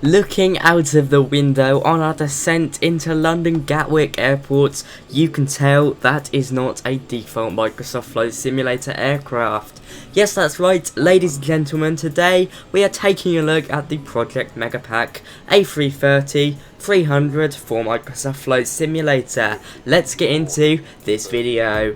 Looking out of the window on our descent into London Gatwick Airport, you can tell that is not a default Microsoft Flight Simulator aircraft. Yes, that's right, ladies and gentlemen, today we are taking a look at the Project Megapack A330 300 for Microsoft Flight Simulator. Let's get into this video.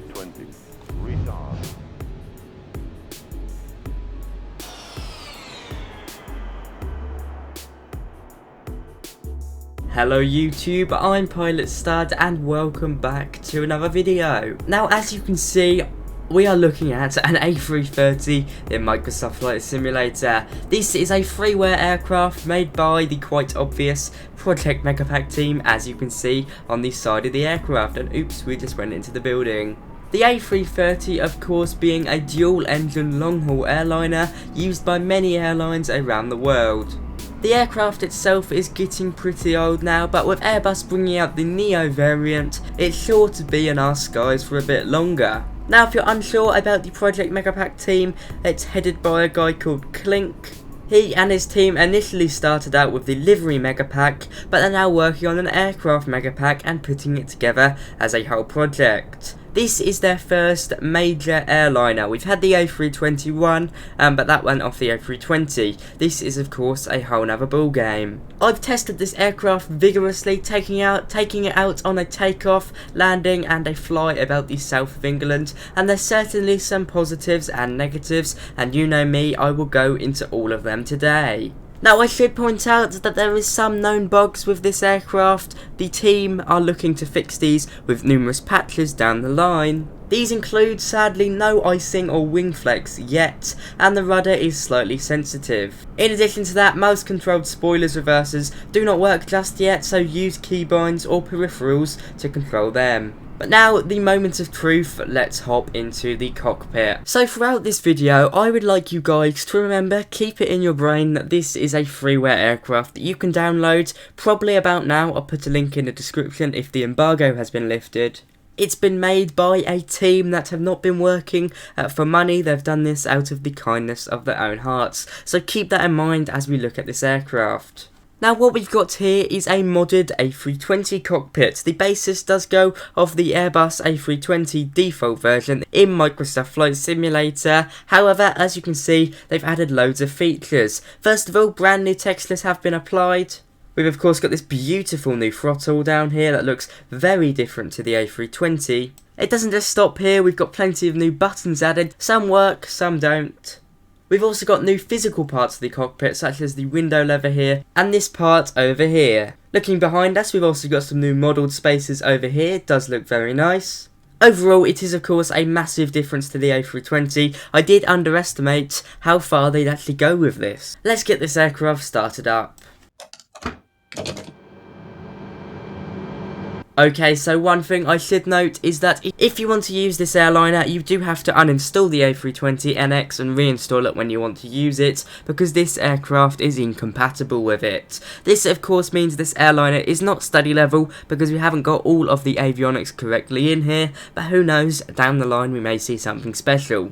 Hello YouTube, I'm Pilot Stud and welcome back to another video. Now as you can see, we are looking at an A330 in Microsoft Flight Simulator. This is a freeware aircraft made by the quite obvious Project Megapack team, as you can see on the side of the aircraft, and oops, we just went into the building. The A330 of course being a dual engine long haul airliner used by many airlines around the world. The aircraft itself is getting pretty old now, but with Airbus bringing out the Neo variant, it's sure to be in our skies for a bit longer. Now if you're unsure about the Project Megapack team, it's headed by a guy called Clink. He and his team initially started out with the livery Megapack, but are now working on an aircraft Megapack and putting it together as a whole project. This is their first major airliner. We've had the A321, but that went off the A320. This is of course a whole nother ball game. I've tested this aircraft vigorously, taking it out on a takeoff, landing and a fly about the south of England, and there's certainly some positives and negatives, and you know me, I will go into all of them today. Now I should point out that there is some known bugs with this aircraft. The team are looking to fix these with numerous patches down the line. These include sadly no icing or wing flex yet, and the rudder is slightly sensitive. In addition to that, mouse controlled spoilers reversers do not work just yet, so use keybinds or peripherals to control them. But now, the moment of truth, let's hop into the cockpit. So throughout this video, I would like you guys to remember, keep it in your brain that this is a freeware aircraft that you can download, probably about now. I'll put a link in the description if the embargo has been lifted. It's been made by a team that have not been working for money. They've done this out of the kindness of their own hearts. So keep that in mind as we look at this aircraft. Now what we've got here is a modded A320 cockpit. The basis does go off the Airbus A330 default version in Microsoft Flight Simulator. However, as you can see, they've added loads of features. First of all, brand new textures have been applied. We've of course got this beautiful new throttle down here that looks very different to the A320. It doesn't just stop here, we've got plenty of new buttons added. Some work, some don't. We've also got new physical parts of the cockpit, such as the window lever here, and this part over here. Looking behind us, we've also got some new modelled spaces over here. It does look very nice. Overall, it is of course a massive difference to the A320. I did underestimate how far they'd actually go with this. Let's get this aircraft started up. Okay, so one thing I should note is that if you want to use this airliner, you do have to uninstall the A320NX and reinstall it when you want to use it, because this aircraft is incompatible with it. This of course means this airliner is not study level, because we haven't got all of the avionics correctly in here, but who knows, down the line we may see something special.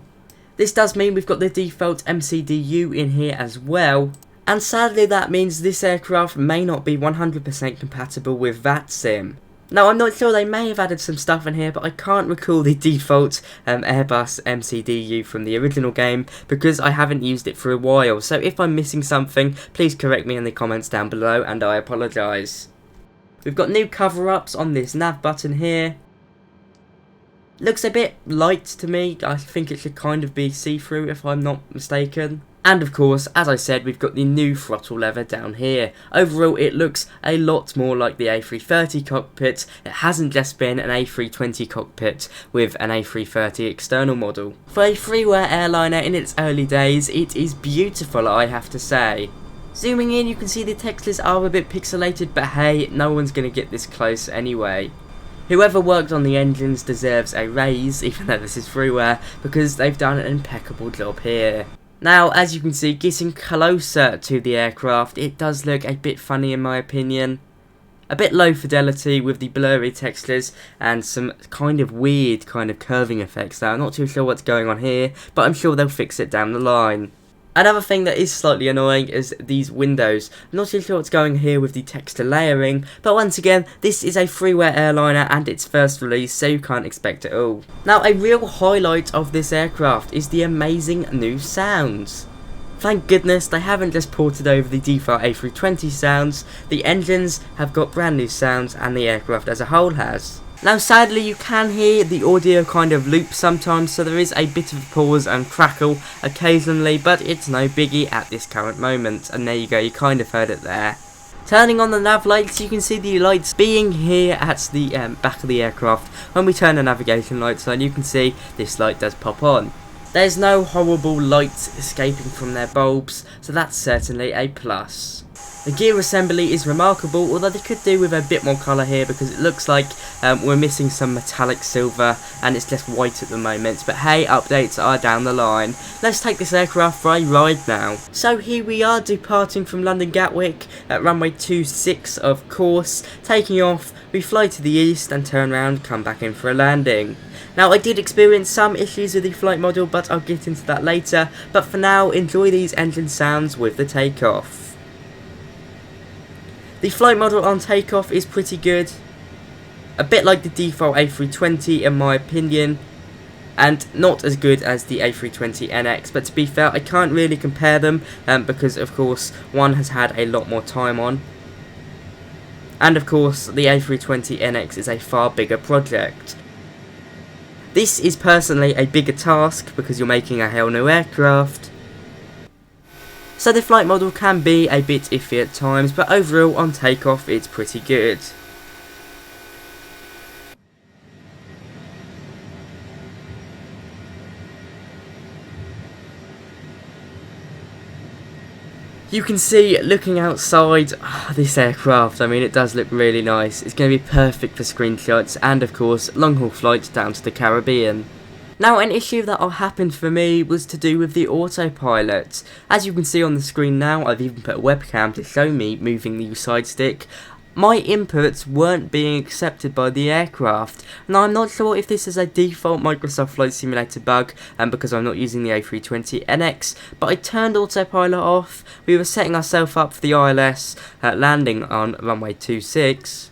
This does mean we've got the default MCDU in here as well. And sadly that means this aircraft may not be 100% compatible with VATSIM. Now I'm not sure, they may have added some stuff in here, but I can't recall the default Airbus MCDU from the original game because I haven't used it for a while. So if I'm missing something, please correct me in the comments down below and I apologise. We've got new cover-ups on this nav button here. Looks a bit light to me. I think it should kind of be see-through if I'm not mistaken. And of course, as I said, we've got the new throttle lever down here. Overall, it looks a lot more like the A330 cockpit. It hasn't just been an A320 cockpit with an A330 external model. For a freeware airliner in its early days, it is beautiful, I have to say. Zooming in, you can see the textures are a bit pixelated, but hey, no one's going to get this close anyway. Whoever worked on the engines deserves a raise, even though this is freeware, because they've done an impeccable job here. Now, as you can see, getting closer to the aircraft, it does look a bit funny in my opinion. A bit low fidelity with the blurry textures and some kind of weird kind of curving effects there. I'm not too sure what's going on here, but I'm sure they'll fix it down the line. Another thing that is slightly annoying is these windows. I'm not too sure what's going here with the texture layering, but once again, this is a freeware airliner and its first release, so you can't expect it all. Now, a real highlight of this aircraft is the amazing new sounds. Thank goodness they haven't just ported over the default A330 sounds, the engines have got brand new sounds and the aircraft as a whole has. Now sadly you can hear the audio kind of loop sometimes, so there is a bit of pause and crackle occasionally, but it's no biggie at this current moment, and there you go, you kind of heard it there. Turning on the nav lights, you can see the lights being here at the back of the aircraft. When we turn the navigation lights on, you can see this light does pop on. There's no horrible lights escaping from their bulbs, so that's certainly a plus. The gear assembly is remarkable, although they could do with a bit more colour here because it looks like we're missing some metallic silver and it's just white at the moment. But hey, updates are down the line. Let's take this aircraft for a ride now. So here we are departing from London Gatwick at runway 26 of course. Taking off, we fly to the east and turn around, come back in for a landing. Now I did experience some issues with the flight model, but I'll get into that later. But for now, enjoy these engine sounds with the takeoff. The flight model on takeoff is pretty good, a bit like the default A320 in my opinion, and not as good as the A320NX, but to be fair I can't really compare them because of course one has had a lot more time on, and of course the A320NX is a far bigger project. This is personally a bigger task because you're making a whole new aircraft. So the flight model can be a bit iffy at times, but overall on takeoff it's pretty good. You can see, looking outside, this aircraft, I mean it does look really nice. It's going to be perfect for screenshots and of course long haul flights down to the Caribbean. Now an issue that happened for me was to do with the autopilot. As you can see on the screen now, I've even put a webcam to show me moving the side stick. My inputs weren't being accepted by the aircraft. Now I'm not sure if this is a default Microsoft Flight Simulator bug because I'm not using the A320NX, but I turned autopilot off. We were setting ourselves up for the ILS landing on runway 26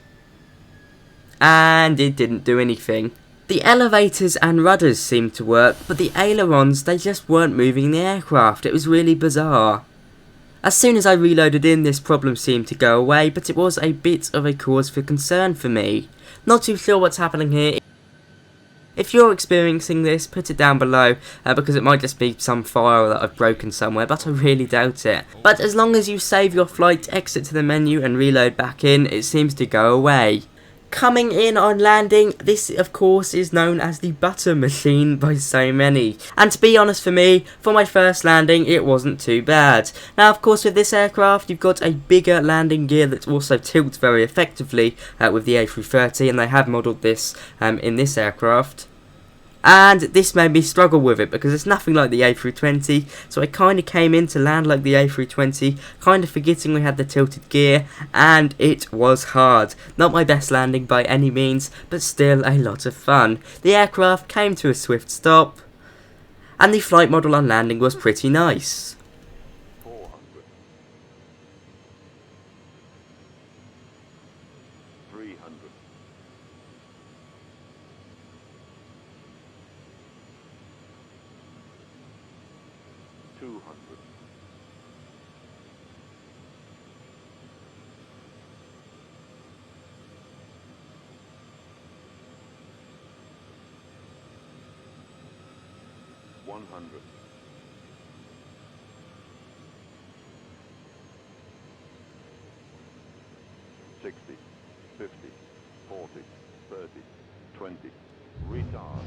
and it didn't do anything. The elevators and rudders seemed to work, but the ailerons, they just weren't moving the aircraft. It was really bizarre. As soon as I reloaded in, this problem seemed to go away, but it was a bit of a cause for concern for me. Not too sure what's happening here. If you're experiencing this, put it down below, because it might just be some file that I've broken somewhere, but I really doubt it. But as long as you save your flight, exit to the menu and reload back in, it seems to go away. Coming in on landing, this of course is known as the butter machine by so many. And to be honest for me, for my first landing it wasn't too bad. Now of course with this aircraft you've got a bigger landing gear that also tilts very effectively with the A330, and they have modelled this in this aircraft. And this made me struggle with it because it's nothing like the A320, so I kind of came in to land like the A320, kind of forgetting we had the tilted gear, and it was hard. Not my best landing by any means, but still a lot of fun. The aircraft came to a swift stop, and the flight model on landing was pretty nice. 400, 300, 200, 100, 60, 50, 40, 30, 20, retard.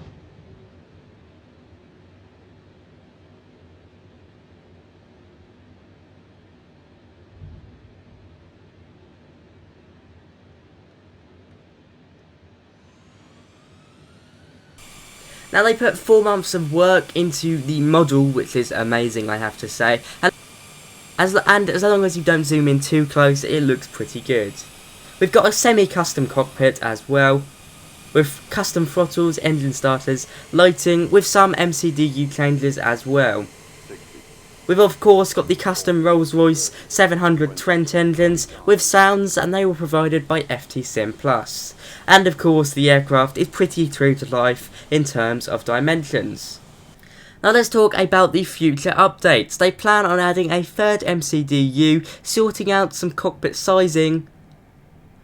Now they put 4 months of work into the model, which is amazing I have to say, and as long as you don't zoom in too close it looks pretty good. We've got a semi-custom cockpit as well, with custom throttles, engine starters, lighting, with some MCDU changes as well. 60, We've of course got the custom Rolls-Royce 700 Trent engines with sounds, and they were provided by FT-Sim Plus. And of course the aircraft is pretty true to life in terms of dimensions. Now let's talk about the future updates. They plan on adding a third MCDU, sorting out some cockpit sizing,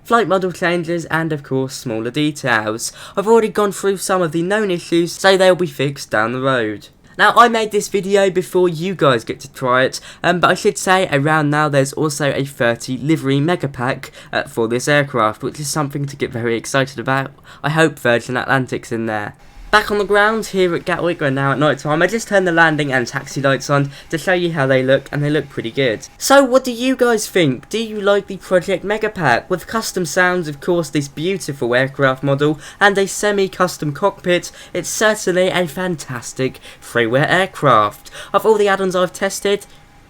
flight model changes, and of course smaller details. I've already gone through some of the known issues, so they'll be fixed down the road. Now, I made this video before you guys get to try it, but I should say around now there's also a 30 livery mega pack for this aircraft, which is something to get very excited about. I hope Virgin Atlantic's in there. Back on the ground here at Gatwick, we're now at night time. I just turned the landing and taxi lights on to show you how they look, and they look pretty good. So what do you guys think? Do you like the Project Mega Pack? With custom sounds, of course, this beautiful aircraft model, and a semi-custom cockpit, it's certainly a fantastic freeware aircraft. Of all the add-ons I've tested,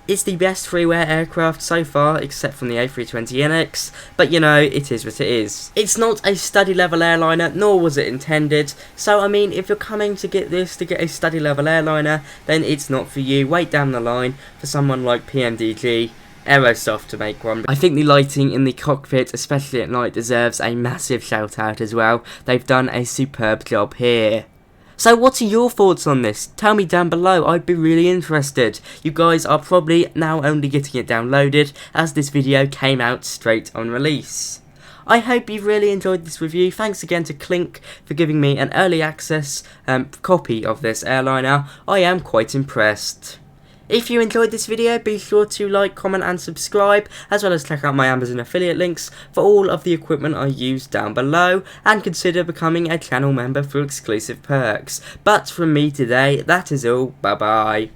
it's the best freeware aircraft so far, except from the A320NX, but you know, it is what it is. It's not a study level airliner, nor was it intended, so I mean, if you're coming to get this to get a study level airliner, then it's not for you. Wait down the line for someone like PMDG, Aerosoft to make one. I think the lighting in the cockpit, especially at night, deserves a massive shout out as well. They've done a superb job here. So what are your thoughts on this? Tell me down below, I'd be really interested. You guys are probably now only getting it downloaded, as this video came out straight on release. I hope you've really enjoyed this review. Thanks again to Clink for giving me an early access copy of this airliner. I am quite impressed. If you enjoyed this video, be sure to like, comment and subscribe, as well as check out my Amazon affiliate links for all of the equipment I use down below, and consider becoming a channel member for exclusive perks. But from me today, that is all. Bye bye.